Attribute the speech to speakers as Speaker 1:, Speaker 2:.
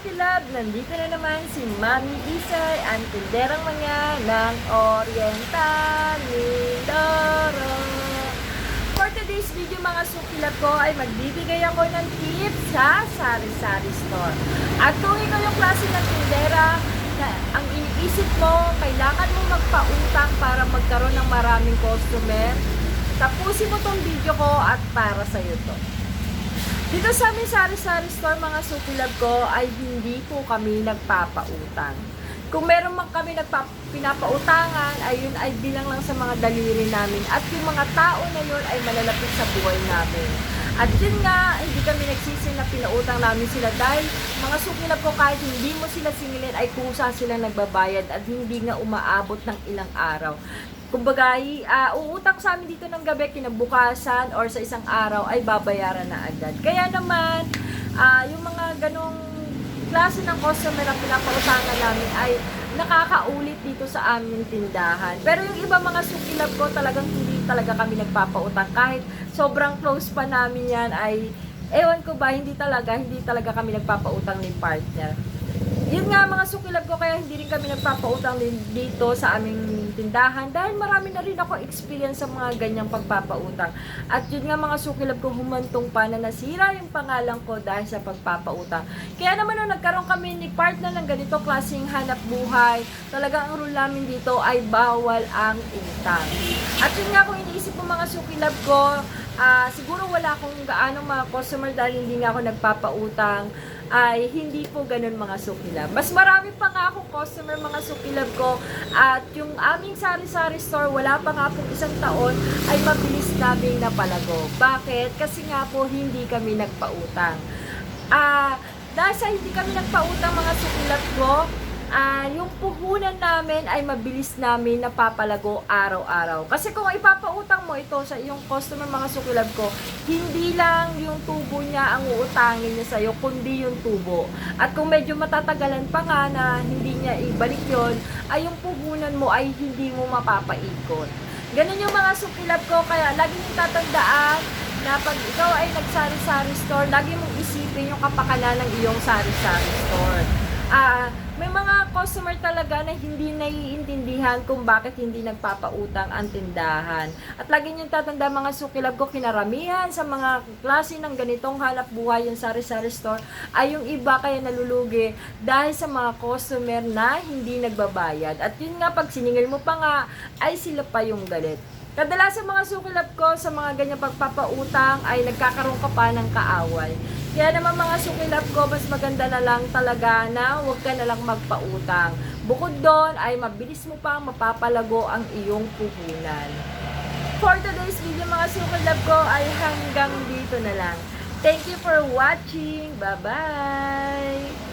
Speaker 1: Sukilab, nandito na naman si Mami Isay, ang tinderang mga ng Oriental Mindoro. For today's video mga Sukilab ko ay magbibigay ako ng tips sa Sari-Sari Store. At kung ikaw yung klase ng tindera na ang iniisip mo, kailangan mo magpautang para magkaroon ng maraming customer, tapusin mo tong video ko at para sa'yo to. Dito sa aming Sari-Sari Store, mga Sukilab ko, ay hindi po kami nagpapautang. Kung meron man kami pinapautangan, ay yun ay bilang lang sa mga daliri namin. At yung mga tao na yun ay malalapit sa buhay namin. At yun nga, hindi kami nagsisi na pinautang namin sila dahil mga Sukilab ko, kahit hindi mo sila singilin, ay kusa silang nagbabayad at hindi nga umaabot ng ilang araw. Kumbaga, uutang sa amin dito ng gabi, kinabukasan or sa isang araw ay babayaran na agad. Kaya naman, yung mga ganong klase ng customer na pinapautangan namin ay nakakaulit dito sa aming tindahan. Pero yung iba mga Sukilab ko, talagang hindi talaga kami nagpapautang. Kahit sobrang close pa namin yan ay, ewan ko ba, hindi talaga kami nagpapautang ni partner. Yun nga mga Sukilab ko, kaya hindi rin kami nagpapautang din dito sa aming tindahan dahil marami na rin ako experience sa mga ganyang pagpapautang. At yun nga mga Sukilab ko, humantong pa na nasira yung pangalan ko dahil sa pagpapautang. Kaya naman nung nagkaroon kami ni partner ng ganito klaseng hanap buhay, talagang ang rule namin dito ay bawal ang utang. At yun nga, kung iniisip mo mga Sukilab ko, siguro wala akong gaano mga customer dahil hindi nga ako nagpapautang, ay hindi po ganun mga Sukilab. Mas marami pa nga akong customer mga Sukilab ko at yung aming Sari-Sari Store, wala pa nga pong isang taon ay mabilis namin napalago. Bakit? Kasi nga po hindi kami nagpautang. Dahil sa hindi kami nagpautang mga Sukilab ko, yung puhunan namin ay mabilis namin napapalago araw-araw. Kasi kung ipapautang mo ito sa iyong customer mga Sukilab ko, hindi lang yung tubo niya ang uutangin niya sa'yo, kundi yung tubo. At kung medyo matatagalan pa nga na hindi niya ibalik yon, ay yung puhunan mo ay hindi mo mapapaikot. Ganun yung mga Sukilab ko, kaya lagi niyong tatandaan na pag ikaw ay nag-Sari-Sari Store, lagi mong isipin yung kapakanan ng iyong Sari-Sari Store. May mga customer talaga na hindi naiintindihan kung bakit hindi nagpapautang ang tindahan. At lagi niyong tatanda mga Sukilab ko, kinaramihan sa mga klase ng ganitong hanap buhay yung Sari-Sari Store ay yung iba kaya nalulugi dahil sa mga customer na hindi nagbabayad. At yun nga, pag siningil mo pa nga, ay sila pa yung galit. Kadalasan mga Sukilab ko sa mga ganyang pagpapautang ay nagkakaroon ka pa ng kaaway. Kaya naman mga Sukilab ko, mas maganda na lang talaga na huwag ka na lang magpautang. Bukod doon ay mabilis mo pang mapapalago ang iyong puhunan. For today's video mga Sukilab ko ay hanggang dito na lang. Thank you for watching. Bye-bye!